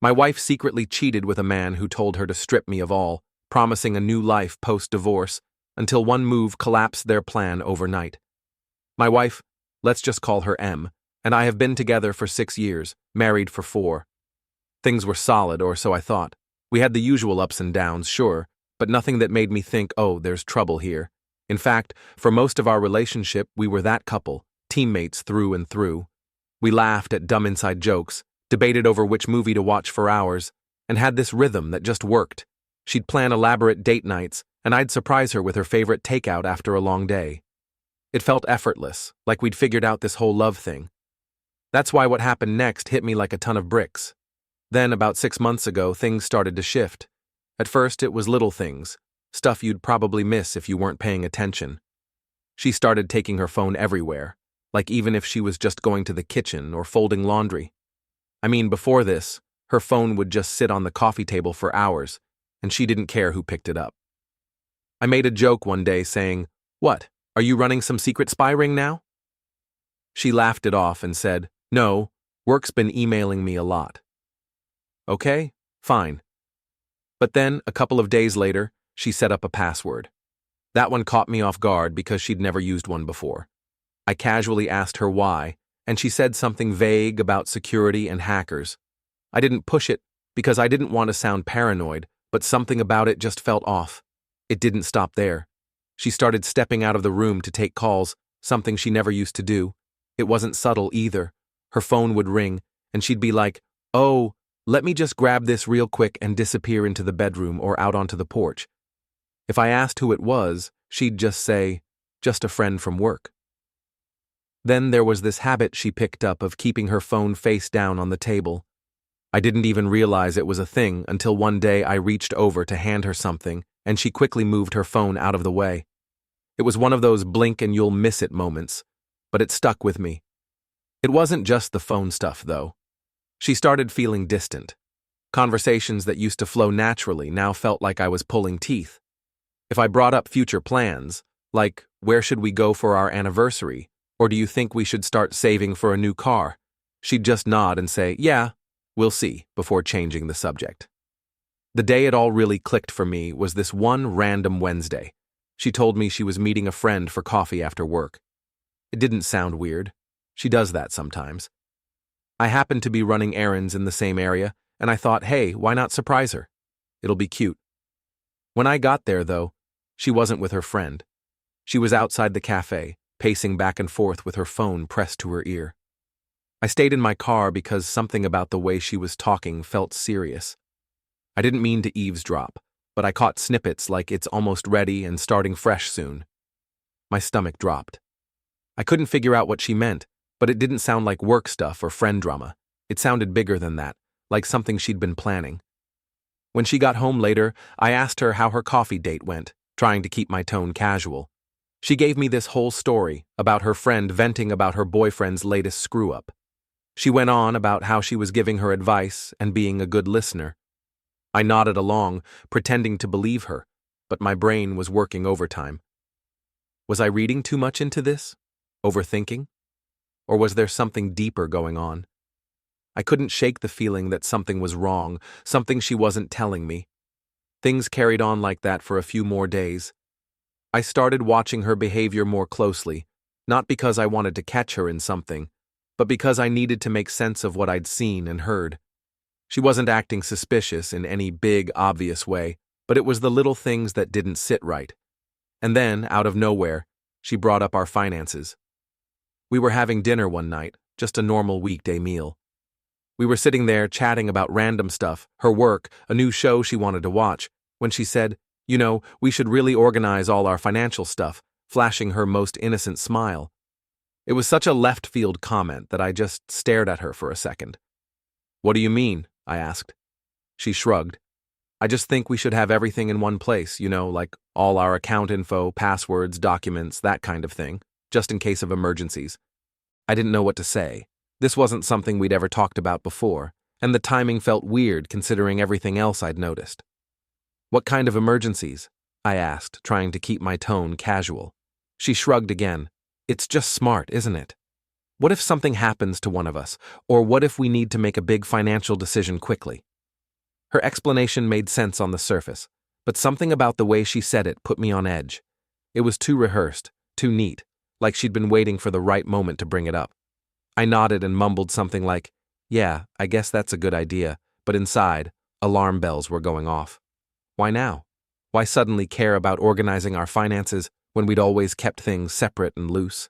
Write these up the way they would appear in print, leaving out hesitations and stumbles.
My wife secretly cheated with a man who told her to strip me of all, promising a new life post-divorce, until one move collapsed their plan overnight. My wife, let's just call her M, and I have been together for 6 years, married for 4. Things were solid, or so I thought. We had the usual ups and downs, sure, but nothing that made me think, oh, there's trouble here. In fact, for most of our relationship, we were that couple, teammates through and through. We laughed at dumb inside jokes, debated over which movie to watch for hours, and had this rhythm that just worked. She'd plan elaborate date nights, and I'd surprise her with her favorite takeout after a long day. It felt effortless, like we'd figured out this whole love thing. That's why what happened next hit me like a ton of bricks. Then, about 6 months ago, things started to shift. At first, it was little things, stuff you'd probably miss if you weren't paying attention. She started taking her phone everywhere, like even if she was just going to the kitchen or folding laundry. I mean, before this, her phone would just sit on the coffee table for hours, and she didn't care who picked it up. I made a joke one day saying, "What, are you running some secret spy ring now?" She laughed it off and said, "No, work's been emailing me a lot." Okay, fine. But then, a couple of days later, she set up a password. That one caught me off guard because she'd never used one before. I casually asked her why, and she said something vague about security and hackers. I didn't push it because I didn't want to sound paranoid, but something about it just felt off. It didn't stop there. She started stepping out of the room to take calls, something she never used to do. It wasn't subtle either. Her phone would ring, and she'd be like, "Oh, let me just grab this real quick," and disappear into the bedroom or out onto the porch. If I asked who it was, she'd just say, "Just a friend from work." Then there was this habit she picked up of keeping her phone face down on the table. I didn't even realize it was a thing until one day I reached over to hand her something, and she quickly moved her phone out of the way. It was one of those blink and you'll miss it moments, but it stuck with me. It wasn't just the phone stuff, though. She started feeling distant. Conversations that used to flow naturally now felt like I was pulling teeth. If I brought up future plans, like, where should we go for our anniversary, or do you think we should start saving for a new car, she'd just nod and say, "Yeah, we'll see," before changing the subject. The day it all really clicked for me was this one random Wednesday. She told me she was meeting a friend for coffee after work. It didn't sound weird. She does that sometimes. I happened to be running errands in the same area, and I thought, hey, why not surprise her? It'll be cute. When I got there, though, she wasn't with her friend. She was outside the cafe, pacing back and forth with her phone pressed to her ear. I stayed in my car because something about the way she was talking felt serious. I didn't mean to eavesdrop, but I caught snippets like "it's almost ready" and "starting fresh soon." My stomach dropped. I couldn't figure out what she meant, but it didn't sound like work stuff or friend drama. It sounded bigger than that, like something she'd been planning. When she got home later, I asked her how her coffee date went, trying to keep my tone casual. She gave me this whole story about her friend venting about her boyfriend's latest screw-up. She went on about how she was giving her advice and being a good listener. I nodded along, pretending to believe her, but my brain was working overtime. Was I reading too much into this? Overthinking? Or was there something deeper going on? I couldn't shake the feeling that something was wrong, something she wasn't telling me. Things carried on like that for a few more days. I started watching her behavior more closely, not because I wanted to catch her in something, but because I needed to make sense of what I'd seen and heard. She wasn't acting suspicious in any big, obvious way, but it was the little things that didn't sit right. And then, out of nowhere, she brought up our finances. We were having dinner one night, just a normal weekday meal. We were sitting there chatting about random stuff, her work, a new show she wanted to watch, when she said, "You know, we should really organize all our financial stuff," flashing her most innocent smile. It was such a left-field comment that I just stared at her for a second. "What do you mean?" I asked. She shrugged. "I just think we should have everything in one place, you know, like all our account info, passwords, documents, that kind of thing, just in case of emergencies." I didn't know what to say. This wasn't something we'd ever talked about before, and the timing felt weird considering everything else I'd noticed. "What kind of emergencies?" I asked, trying to keep my tone casual. She shrugged again. "It's just smart, isn't it? What if something happens to one of us, or what if we need to make a big financial decision quickly? Her explanation made sense on the surface, but something about the way she said it put me on edge. It was too rehearsed, too neat, like she'd been waiting for the right moment to bring it up. I nodded and mumbled something like, "Yeah, I guess that's a good idea," but inside, alarm bells were going off. Why now? Why suddenly care about organizing our finances when we'd always kept things separate and loose?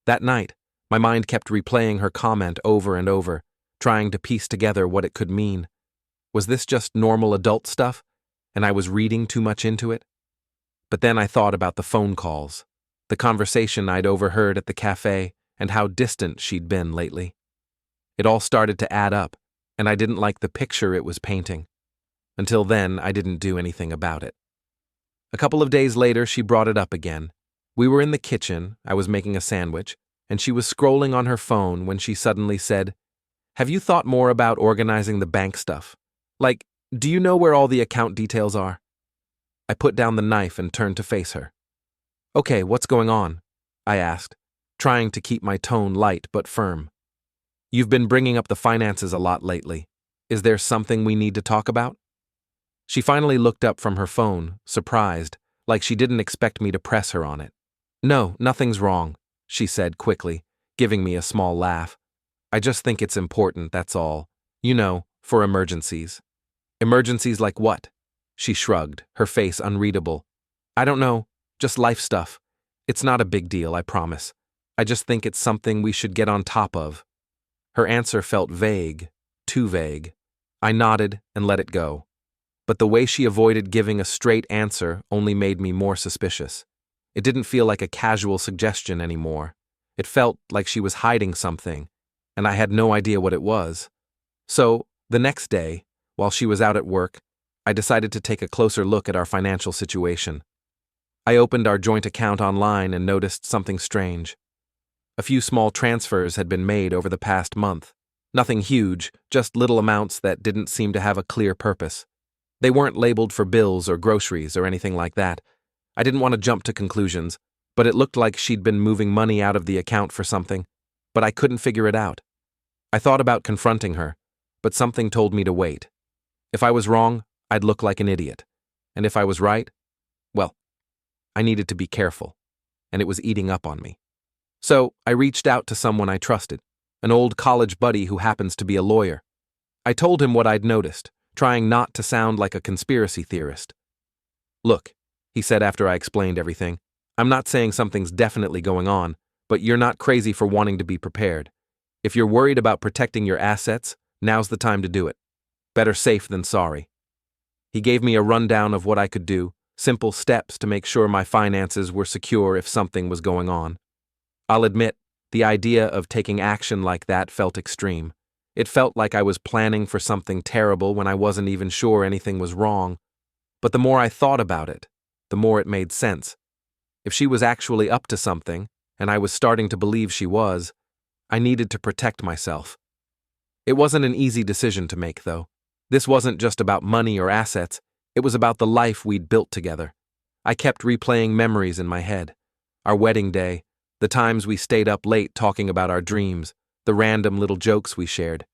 That night, my mind kept replaying her comment over and over, trying to piece together what it could mean. Was this just normal adult stuff, and I was reading too much into it? But then I thought about the phone calls, the conversation I'd overheard at the cafe, and how distant she'd been lately. It all started to add up, and I didn't like the picture it was painting. Until then, I didn't do anything about it. A couple of days later, she brought it up again. We were in the kitchen, I was making a sandwich, and she was scrolling on her phone when she suddenly said, "Have you thought more about organizing the bank stuff? Like, do you know where all the account details are?" I put down the knife and turned to face her. "Okay, what's going on?" I asked, trying to keep my tone light but firm. "You've been bringing up the finances a lot lately. Is there something we need to talk about?" She finally looked up from her phone, surprised, like she didn't expect me to press her on it. "No, nothing's wrong," she said quickly, giving me a small laugh. "I just think it's important, that's all. You know, for emergencies." "Emergencies like what?" She shrugged, her face unreadable. "I don't know, just life stuff. It's not a big deal, I promise. I just think it's something we should get on top of." Her answer felt vague, too vague. I nodded and let it go. But the way she avoided giving a straight answer only made me more suspicious. It didn't feel like a casual suggestion anymore. It felt like she was hiding something, and I had no idea what it was. So, the next day, while she was out at work, I decided to take a closer look at our financial situation. I opened our joint account online and noticed something strange. A few small transfers had been made over the past month. Nothing huge, just little amounts that didn't seem to have a clear purpose. They weren't labeled for bills or groceries or anything like that. I didn't want to jump to conclusions, but it looked like she'd been moving money out of the account for something, but I couldn't figure it out. I thought about confronting her, but something told me to wait. If I was wrong, I'd look like an idiot. And if I was right, well, I needed to be careful, and it was eating up on me. So I reached out to someone I trusted, an old college buddy who happens to be a lawyer. I told him what I'd noticed, trying not to sound like a conspiracy theorist. "Look," he said after I explained everything, "I'm not saying something's definitely going on, but you're not crazy for wanting to be prepared. If you're worried about protecting your assets, now's the time to do it. Better safe than sorry." He gave me a rundown of what I could do, simple steps to make sure my finances were secure if something was going on. I'll admit, the idea of taking action like that felt extreme. It felt like I was planning for something terrible when I wasn't even sure anything was wrong. But the more I thought about it, the more it made sense. If she was actually up to something, and I was starting to believe she was, I needed to protect myself. It wasn't an easy decision to make, though. This wasn't just about money or assets, it was about the life we'd built together. I kept replaying memories in my head. Our wedding day, the times we stayed up late talking about our dreams, the random little jokes we shared.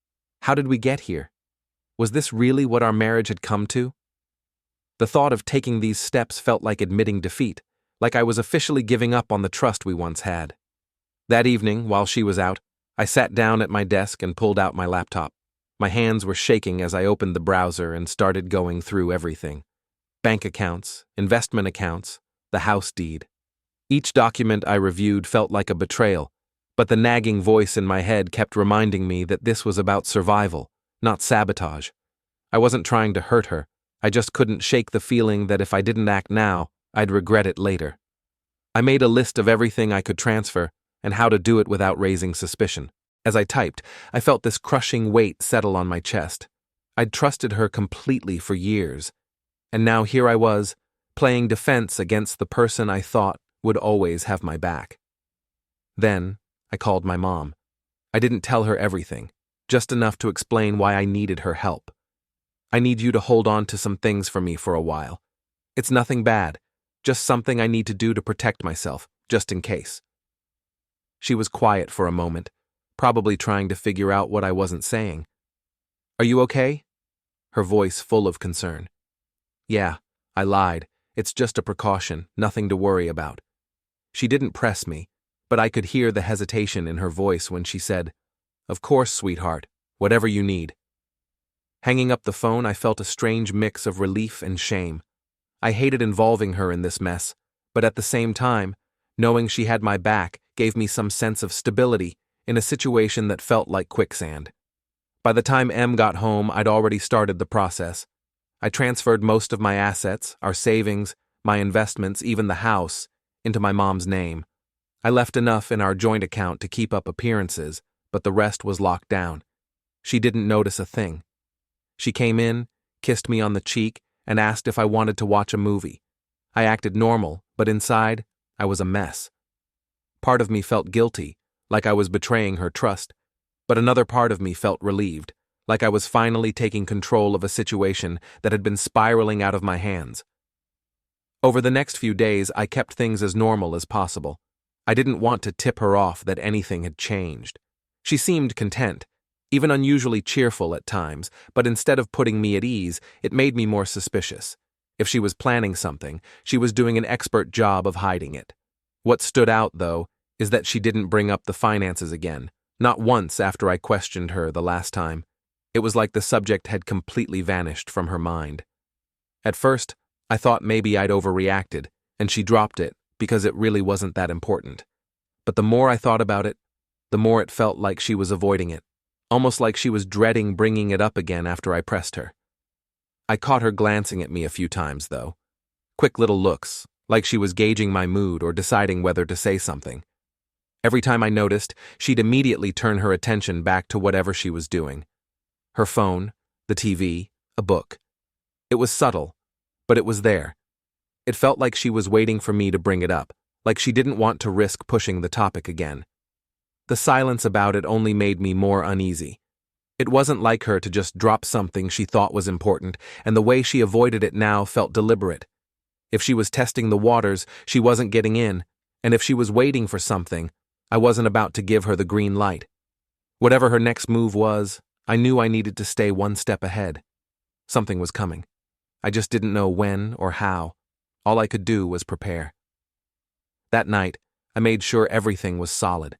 How did we get here? Was this really what our marriage had come to? The thought of taking these steps felt like admitting defeat, like I was officially giving up on the trust we once had. That evening, while she was out, I sat down at my desk and pulled out my laptop. My hands were shaking as I opened the browser and started going through everything. Bank accounts, investment accounts, the house deed. Each document I reviewed felt like a betrayal, but the nagging voice in my head kept reminding me that this was about survival, not sabotage. I wasn't trying to hurt her, I just couldn't shake the feeling that if I didn't act now, I'd regret it later. I made a list of everything I could transfer and how to do it without raising suspicion. As I typed, I felt this crushing weight settle on my chest. I'd trusted her completely for years, and now here I was, playing defense against the person I thought would always have my back. Then, I called my mom. I didn't tell her everything, just enough to explain why I needed her help. "I need you to hold on to some things for me for a while. It's nothing bad, just something I need to do to protect myself, just in case." She was quiet for a moment, probably trying to figure out what I wasn't saying. "Are you okay?" her voice full of concern. Yeah, I lied. It's just a precaution, nothing to worry about. She didn't press me, but I could hear the hesitation in her voice when she said, "Of course, sweetheart, whatever you need." Hanging up the phone, I felt a strange mix of relief and shame. I hated involving her in this mess, but at the same time, knowing she had my back gave me some sense of stability in a situation that felt like quicksand. By the time Em got home, I'd already started the process. I transferred most of my assets, our savings, my investments, even the house, into my mom's name. I left enough in our joint account to keep up appearances, but the rest was locked down. She didn't notice a thing. She came in, kissed me on the cheek, and asked if I wanted to watch a movie. I acted normal, but inside, I was a mess. Part of me felt guilty, like I was betraying her trust, but another part of me felt relieved, like I was finally taking control of a situation that had been spiraling out of my hands. Over the next few days, I kept things as normal as possible. I didn't want to tip her off that anything had changed. She seemed content, even unusually cheerful at times, but instead of putting me at ease, it made me more suspicious. If she was planning something, she was doing an expert job of hiding it. What stood out, though, is that she didn't bring up the finances again, not once after I questioned her the last time. It was like the subject had completely vanished from her mind. At first, I thought maybe I'd overreacted, and she dropped it because it really wasn't that important. But the more I thought about it, the more it felt like she was avoiding it, almost like she was dreading bringing it up again after I pressed her. I caught her glancing at me a few times, though. Quick little looks, like she was gauging my mood or deciding whether to say something. Every time I noticed, she'd immediately turn her attention back to whatever she was doing. Her phone, the TV, a book. It was subtle, but it was there. It felt like she was waiting for me to bring it up, like she didn't want to risk pushing the topic again. The silence about it only made me more uneasy. It wasn't like her to just drop something she thought was important, and the way she avoided it now felt deliberate. If she was testing the waters, she wasn't getting in, and if she was waiting for something, I wasn't about to give her the green light. Whatever her next move was, I knew I needed to stay one step ahead. Something was coming. I just didn't know when or how. All I could do was prepare. That night, I made sure everything was solid.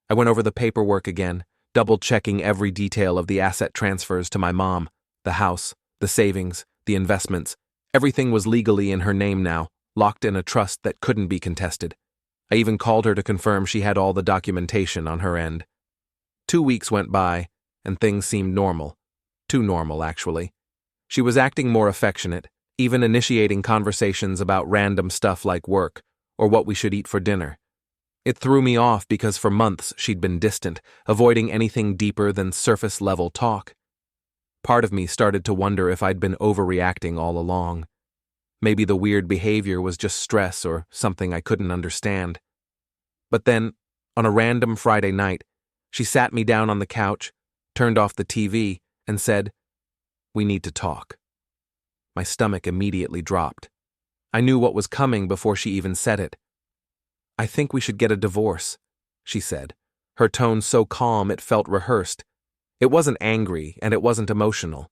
I went over the paperwork again, double-checking every detail of the asset transfers to my mom, the house, the savings, the investments. Everything was legally in her name now, locked in a trust that couldn't be contested. I even called her to confirm she had all the documentation on her end. 2 weeks went by, and things seemed normal. Too normal, actually. She was acting more affectionate, even initiating conversations about random stuff like work, or what we should eat for dinner. It threw me off because for months she'd been distant, avoiding anything deeper than surface-level talk. Part of me started to wonder if I'd been overreacting all along. Maybe the weird behavior was just stress or something I couldn't understand. But then, on a random Friday night, she sat me down on the couch, turned off the TV, and said, "We need to talk." My stomach immediately dropped. I knew what was coming before she even said it. "I think we should get a divorce," she said, her tone so calm it felt rehearsed. It wasn't angry and it wasn't emotional.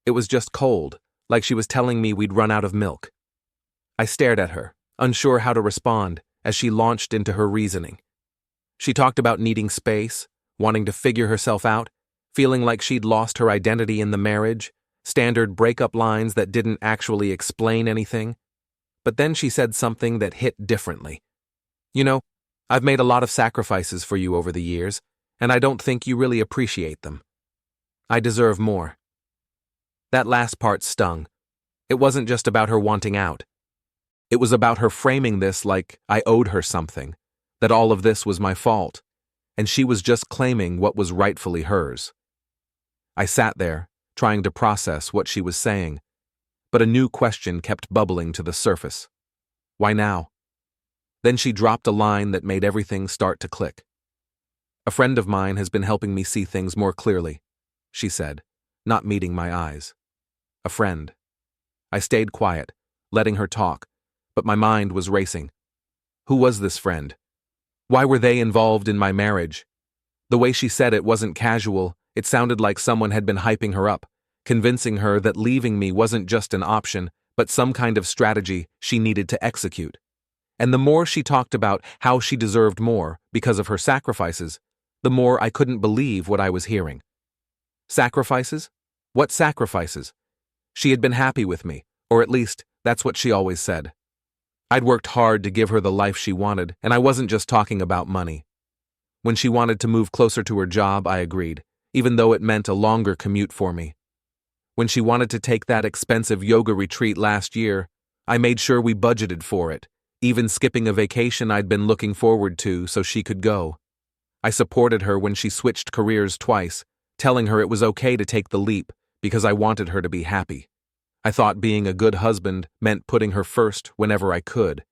It was just cold, like she was telling me we'd run out of milk. I stared at her, unsure how to respond, as she launched into her reasoning. She talked about needing space, wanting to figure herself out, feeling like she'd lost her identity in the marriage, standard breakup lines that didn't actually explain anything. But then she said something that hit differently. "You know, I've made a lot of sacrifices for you over the years, and I don't think you really appreciate them. I deserve more." That last part stung. It wasn't just about her wanting out. It was about her framing this like I owed her something, that all of this was my fault, and she was just claiming what was rightfully hers. I sat there, trying to process what she was saying, but a new question kept bubbling to the surface. Why now? Then she dropped a line that made everything start to click. "A friend of mine has been helping me see things more clearly," she said, not meeting my eyes. A friend. I stayed quiet, letting her talk, but my mind was racing. Who was this friend? Why were they involved in my marriage? The way she said it wasn't casual, it sounded like someone had been hyping her up, convincing her that leaving me wasn't just an option, but some kind of strategy she needed to execute. And the more she talked about how she deserved more because of her sacrifices, the more I couldn't believe what I was hearing. Sacrifices? What sacrifices? She had been happy with me, or at least, that's what she always said. I'd worked hard to give her the life she wanted, and I wasn't just talking about money. When she wanted to move closer to her job, I agreed, even though it meant a longer commute for me. When she wanted to take that expensive yoga retreat last year, I made sure we budgeted for it, even skipping a vacation I'd been looking forward to so she could go. I supported her when she switched careers twice, telling her it was okay to take the leap because I wanted her to be happy. I thought being a good husband meant putting her first whenever I could,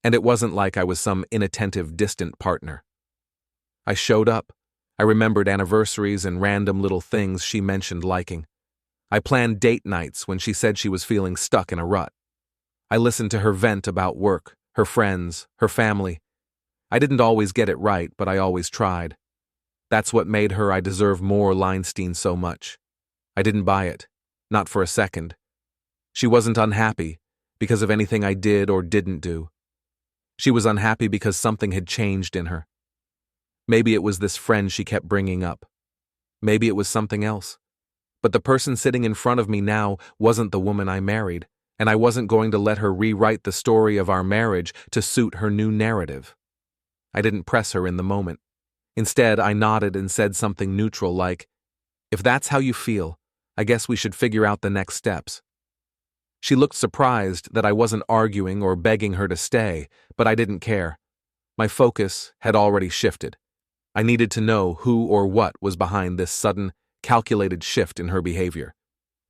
and it wasn't like I was some inattentive, distant partner. I showed up. I remembered anniversaries and random little things she mentioned liking. I planned date nights when she said she was feeling stuck in a rut. I listened to her vent about work, her friends, her family. I didn't always get it right, but I always tried. That's what made her I deserve more Leinstein so much. I didn't buy it, not for a second. She wasn't unhappy because of anything I did or didn't do. She was unhappy because something had changed in her. Maybe it was this friend she kept bringing up. Maybe it was something else. But the person sitting in front of me now wasn't the woman I married, and I wasn't going to let her rewrite the story of our marriage to suit her new narrative. I didn't press her in the moment. Instead, I nodded and said something neutral like, "If that's how you feel, I guess we should figure out the next steps." She looked surprised that I wasn't arguing or begging her to stay, but I didn't care. My focus had already shifted. I needed to know who or what was behind this sudden, calculated shift in her behavior.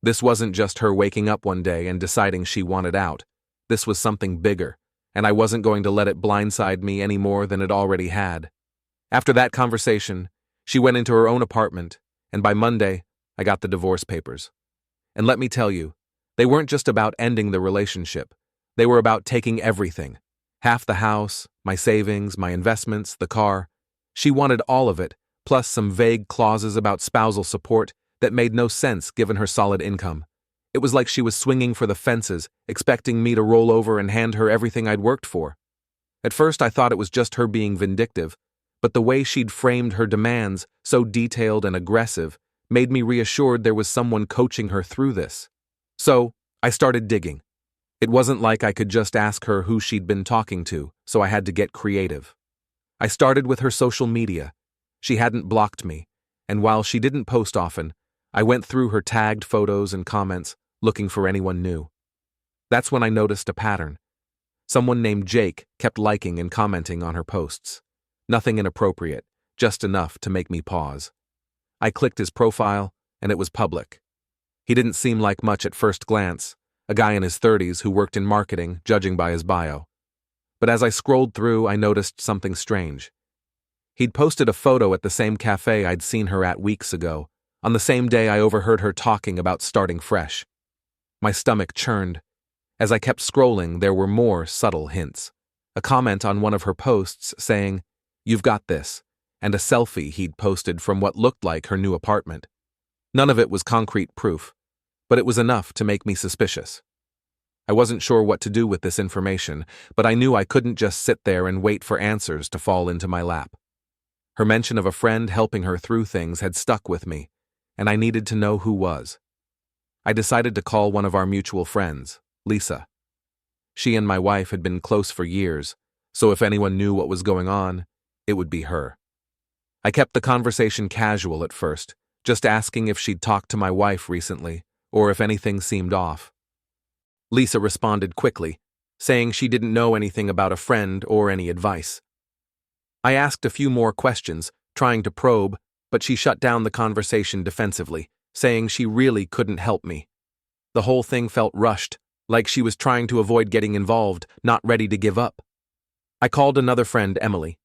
This wasn't just her waking up one day and deciding she wanted out. This was something bigger, and I wasn't going to let it blindside me any more than it already had. After that conversation, she went into her own apartment, and by Monday, I got the divorce papers. And let me tell you, they weren't just about ending the relationship. They were about taking everything. Half the house, my savings, my investments, the car. She wanted all of it, plus some vague clauses about spousal support that made no sense given her solid income. It was like she was swinging for the fences, expecting me to roll over and hand her everything I'd worked for. At first I thought it was just her being vindictive, but the way she'd framed her demands, so detailed and aggressive, made me reassured there was someone coaching her through this. So, I started digging. It wasn't like I could just ask her who she'd been talking to, so I had to get creative. I started with her social media. She hadn't blocked me, and while she didn't post often, I went through her tagged photos and comments, looking for anyone new. That's when I noticed a pattern. Someone named Jake kept liking and commenting on her posts. Nothing inappropriate, just enough to make me pause. I clicked his profile, and it was public. He didn't seem like much at first glance, a guy in his 30s who worked in marketing, judging by his bio. But as I scrolled through, I noticed something strange. He'd posted a photo at the same cafe I'd seen her at weeks ago. On the same day I overheard her talking about starting fresh. My stomach churned. As I kept scrolling, there were more subtle hints. A comment on one of her posts saying, "You've got this," and a selfie he'd posted from what looked like her new apartment. None of it was concrete proof, but it was enough to make me suspicious. I wasn't sure what to do with this information, but I knew I couldn't just sit there and wait for answers to fall into my lap. Her mention of a friend helping her through things had stuck with me, and I needed to know who was. I decided to call one of our mutual friends, Lisa. She and my wife had been close for years, so if anyone knew what was going on, it would be her. I kept the conversation casual at first, just asking if she'd talked to my wife recently, or if anything seemed off. Lisa responded quickly, saying she didn't know anything about a friend or any advice. I asked a few more questions, trying to probe, but she shut down the conversation defensively, saying she really couldn't help me. The whole thing felt rushed, like she was trying to avoid getting involved, not ready to give up. I called another friend, Emily.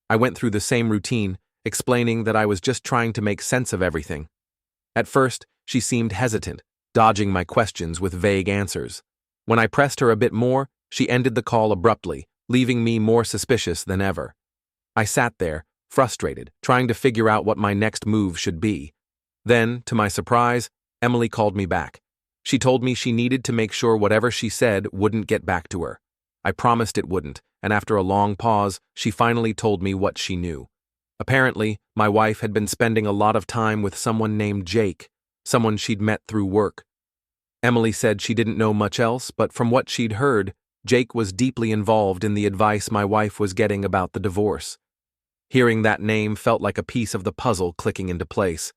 I went through the same routine, explaining that I was just trying to make sense of everything. At first, she seemed hesitant, dodging my questions with vague answers. When I pressed her a bit more, she ended the call abruptly, leaving me more suspicious than ever. I sat there, frustrated, trying to figure out what my next move should be. Then, to my surprise, Emily called me back. She told me she needed to make sure whatever she said wouldn't get back to her. I promised it wouldn't, and after a long pause, she finally told me what she knew. Apparently, my wife had been spending a lot of time with someone named Jake, someone she'd met through work. Emily said she didn't know much else, but from what she'd heard, Jake was deeply involved in the advice my wife was getting about the divorce. Hearing that name felt like a piece of the puzzle clicking into place.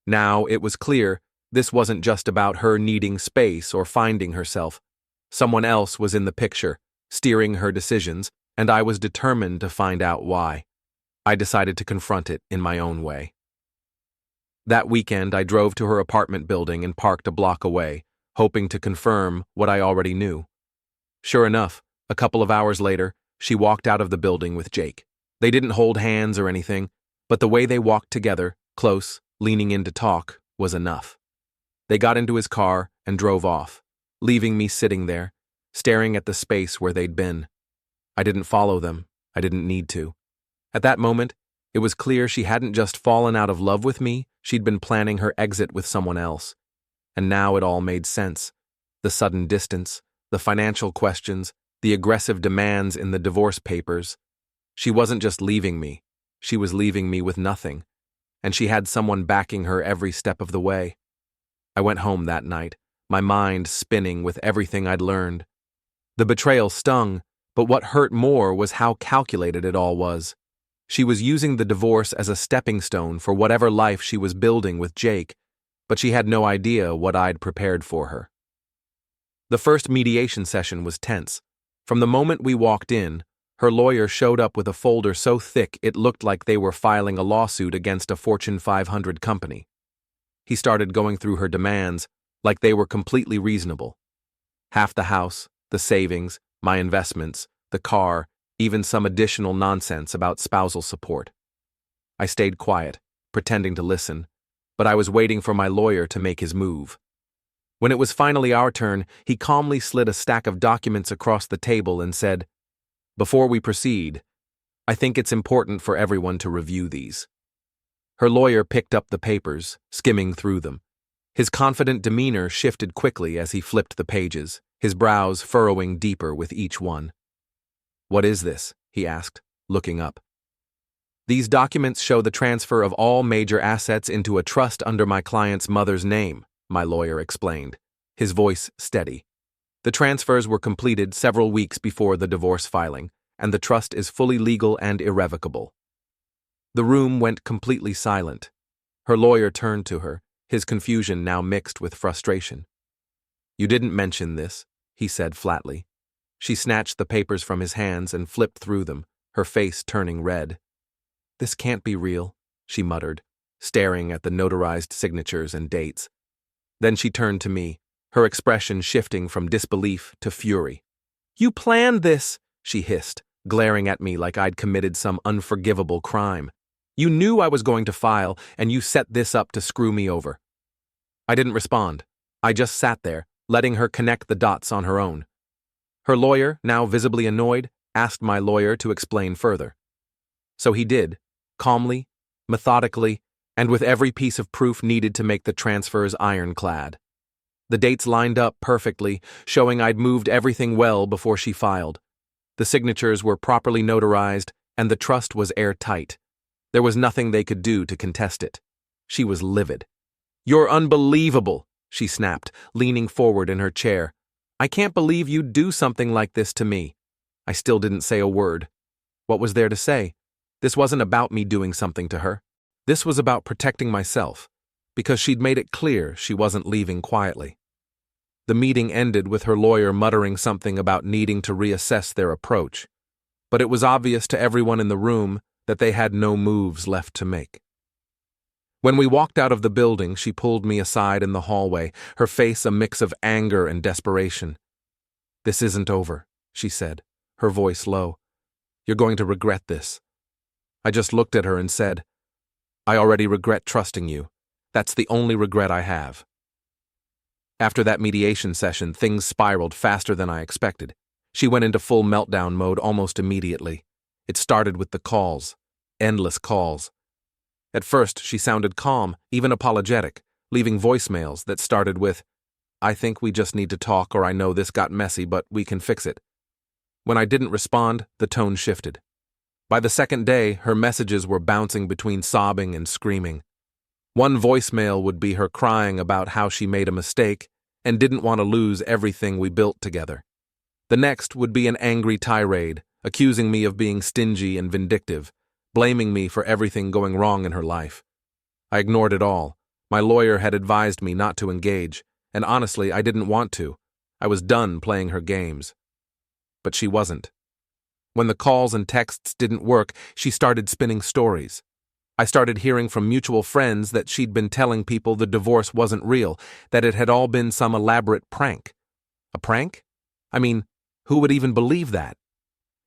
Now it was clear this wasn't just about her needing space or finding herself. Someone else was in the picture, steering her decisions, and I was determined to find out why. I decided to confront it in my own way. That weekend, I drove to her apartment building and parked a block away, hoping to confirm what I already knew. Sure enough, a couple of hours later, she walked out of the building with Jake. They didn't hold hands or anything, but the way they walked together, close, leaning in to talk, was enough. They got into his car and drove off, leaving me sitting there, staring at the space where they'd been. I didn't follow them. I didn't need to. At that moment, it was clear she hadn't just fallen out of love with me, she'd been planning her exit with someone else. And now it all made sense. The sudden distance, the financial questions, the aggressive demands in the divorce papers. She wasn't just leaving me, she was leaving me with nothing. And she had someone backing her every step of the way. I went home that night, my mind spinning with everything I'd learned. The betrayal stung, but what hurt more was how calculated it all was. She was using the divorce as a stepping stone for whatever life she was building with Jake, but she had no idea what I'd prepared for her. The first mediation session was tense. From the moment we walked in, her lawyer showed up with a folder so thick it looked like they were filing a lawsuit against a Fortune 500 company. He started going through her demands like they were completely reasonable. Half the house, the savings, my investments, the car, even some additional nonsense about spousal support. I stayed quiet, pretending to listen, but I was waiting for my lawyer to make his move. When it was finally our turn, he calmly slid a stack of documents across the table and said, "Before we proceed, I think it's important for everyone to review these." Her lawyer picked up the papers, skimming through them. His confident demeanor shifted quickly as he flipped the pages, his brows furrowing deeper with each one. "What is this?" he asked, looking up. "These documents show the transfer of all major assets into a trust under my client's mother's name," my lawyer explained, his voice steady. "The transfers were completed several weeks before the divorce filing, and the trust is fully legal and irrevocable." The room went completely silent. Her lawyer turned to her, his confusion now mixed with frustration. "You didn't mention this," he said flatly. She snatched the papers from his hands and flipped through them, her face turning red. "This can't be real," she muttered, staring at the notarized signatures and dates. Then she turned to me, her expression shifting from disbelief to fury. "You planned this," she hissed, glaring at me like I'd committed some unforgivable crime. "You knew I was going to file, and you set this up to screw me over." I didn't respond. I just sat there, letting her connect the dots on her own. Her lawyer, now visibly annoyed, asked my lawyer to explain further. So he did, calmly, methodically, and with every piece of proof needed to make the transfers ironclad. The dates lined up perfectly, showing I'd moved everything well before she filed. The signatures were properly notarized, and the trust was airtight. There was nothing they could do to contest it. She was livid. "You're unbelievable," she snapped, leaning forward in her chair. "I can't believe you'd do something like this to me." I still didn't say a word. What was there to say? This wasn't about me doing something to her. This was about protecting myself, because she'd made it clear she wasn't leaving quietly. The meeting ended with her lawyer muttering something about needing to reassess their approach, but it was obvious to everyone in the room that they had no moves left to make. When we walked out of the building, she pulled me aside in the hallway, her face a mix of anger and desperation. "This isn't over," she said, her voice low. "You're going to regret this." I just looked at her and said, "I already regret trusting you. That's the only regret I have." After that mediation session, things spiraled faster than I expected. She went into full meltdown mode almost immediately. It started with the calls. Endless calls. At first, she sounded calm, even apologetic, leaving voicemails that started with, "I think we just need to talk," or "I know this got messy, but we can fix it." When I didn't respond, the tone shifted. By the second day, her messages were bouncing between sobbing and screaming. One voicemail would be her crying about how she made a mistake and didn't want to lose everything we built together. The next would be an angry tirade, accusing me of being stingy and vindictive, blaming me for everything going wrong in her life. I ignored it all. My lawyer had advised me not to engage, and honestly, I didn't want to. I was done playing her games. But she wasn't. When the calls and texts didn't work, she started spinning stories. I started hearing from mutual friends that she'd been telling people the divorce wasn't real, that it had all been some elaborate prank. A prank? I mean, who would even believe that?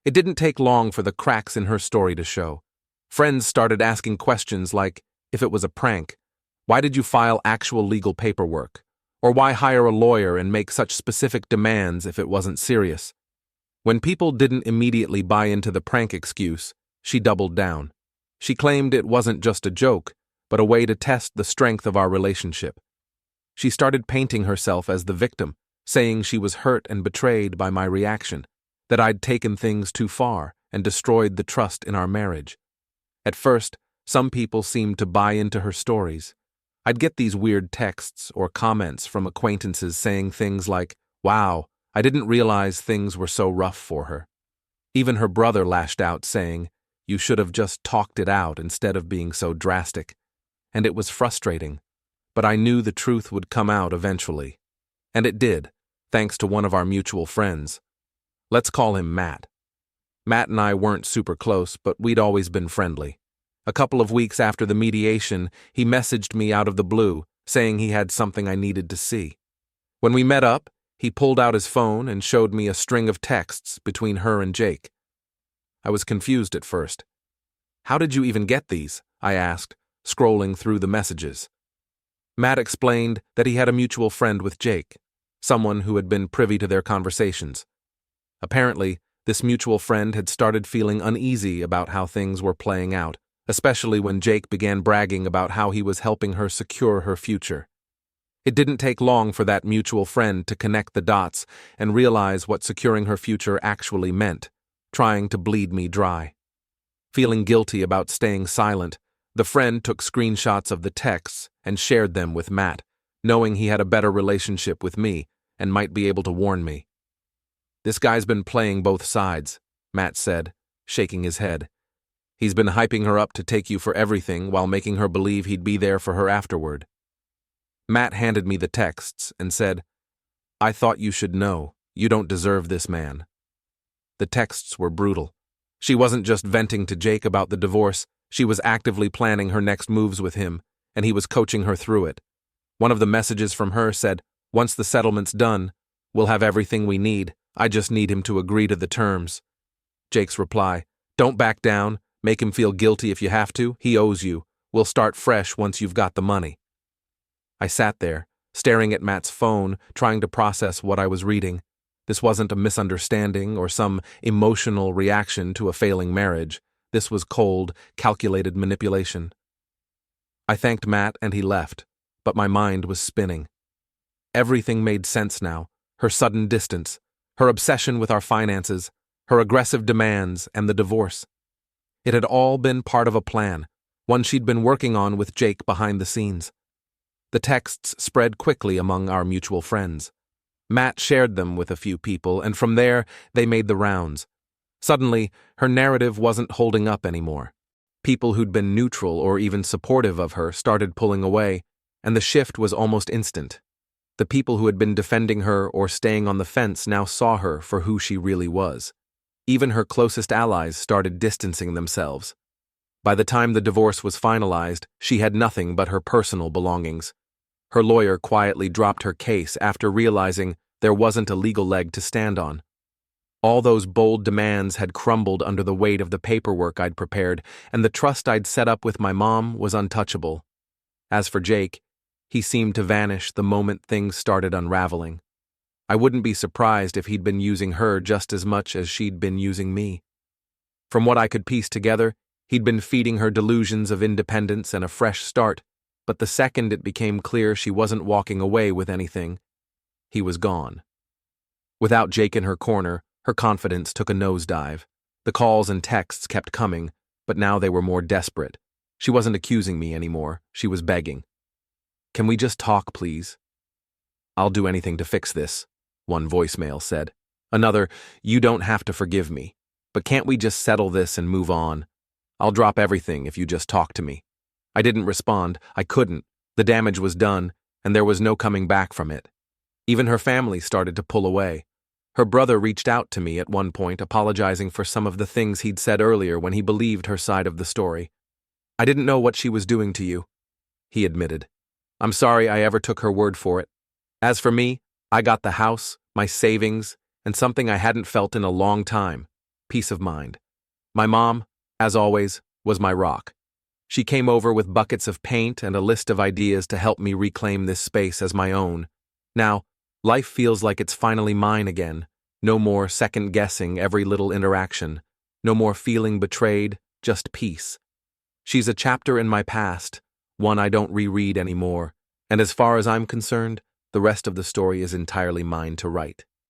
It didn't take long for the cracks in her story to show. Friends started asking questions like, if it was a prank, why did you file actual legal paperwork? Or why hire a lawyer and make such specific demands if it wasn't serious? When people didn't immediately buy into the prank excuse, she doubled down. She claimed it wasn't just a joke, but a way to test the strength of our relationship. She started painting herself as the victim, saying she was hurt and betrayed by my reaction, that I'd taken things too far and destroyed the trust in our marriage. At first, some people seemed to buy into her stories. I'd get these weird texts or comments from acquaintances saying things like, "Wow, I didn't realize things were so rough for her." Even her brother lashed out saying, "You should have just talked it out instead of being so drastic." And it was frustrating, but I knew the truth would come out eventually. And it did, thanks to one of our mutual friends. Let's call him Matt. Matt and I weren't super close, but we'd always been friendly. A couple of weeks after the mediation, he messaged me out of the blue, saying he had something I needed to see. When we met up, he pulled out his phone and showed me a string of texts between her and Jake. I was confused at first. "How did you even get these?" I asked, scrolling through the messages. Matt explained that he had a mutual friend with Jake, someone who had been privy to their conversations. Apparently, this mutual friend had started feeling uneasy about how things were playing out, especially when Jake began bragging about how he was helping her secure her future. It didn't take long for that mutual friend to connect the dots and realize what securing her future actually meant, trying to bleed me dry. Feeling guilty about staying silent, the friend took screenshots of the texts and shared them with Matt, knowing he had a better relationship with me and might be able to warn me. "This guy's been playing both sides," Matt said, shaking his head. "He's been hyping her up to take you for everything while making her believe he'd be there for her afterward." Matt handed me the texts and said, "I thought you should know. You don't deserve this man." The texts were brutal. She wasn't just venting to Jake about the divorce, she was actively planning her next moves with him, and he was coaching her through it. One of the messages from her said, "Once the settlement's done, we'll have everything we need. I just need him to agree to the terms." Jake's reply, "Don't back down. Make him feel guilty if you have to. He owes you. We'll start fresh once you've got the money." I sat there, staring at Matt's phone, trying to process what I was reading. This wasn't a misunderstanding or some emotional reaction to a failing marriage. This was cold, calculated manipulation. I thanked Matt and he left, but my mind was spinning. Everything made sense now. Her sudden distance, her obsession with our finances, her aggressive demands, and the divorce. It had all been part of a plan, one she'd been working on with Jake behind the scenes. The texts spread quickly among our mutual friends. Matt shared them with a few people, and from there, they made the rounds. Suddenly, her narrative wasn't holding up anymore. People who'd been neutral or even supportive of her started pulling away, and the shift was almost instant. The people who had been defending her or staying on the fence now saw her for who she really was. Even her closest allies started distancing themselves. By the time the divorce was finalized, she had nothing but her personal belongings. Her lawyer quietly dropped her case after realizing there wasn't a legal leg to stand on. All those bold demands had crumbled under the weight of the paperwork I'd prepared, and the trust I'd set up with my mom was untouchable. As for Jake, he seemed to vanish the moment things started unraveling. I wouldn't be surprised if he'd been using her just as much as she'd been using me. From what I could piece together, he'd been feeding her delusions of independence and a fresh start, but the second it became clear she wasn't walking away with anything, he was gone. Without Jake in her corner, her confidence took a nosedive. The calls and texts kept coming, but now they were more desperate. She wasn't accusing me anymore, she was begging. "Can we just talk, please?" "I'll do anything to fix this," one voicemail said. Another, "You don't have to forgive me, but can't we just settle this and move on? I'll drop everything if you just talk to me." I didn't respond. I couldn't. The damage was done, and there was no coming back from it. Even her family started to pull away. Her brother reached out to me at one point, apologizing for some of the things he'd said earlier when he believed her side of the story. "I didn't know what she was doing to you," he admitted. "I'm sorry I ever took her word for it. As for me, I got the house, my savings, and something I hadn't felt in a long time: peace of mind. My mom, as always, was my rock. She came over with buckets of paint and a list of ideas to help me reclaim this space as my own. Now, life feels like it's finally mine again. No more second-guessing every little interaction. No more feeling betrayed, just peace. She's a chapter in my past, one I don't reread anymore, and as far as I'm concerned, the rest of the story is entirely mine to write."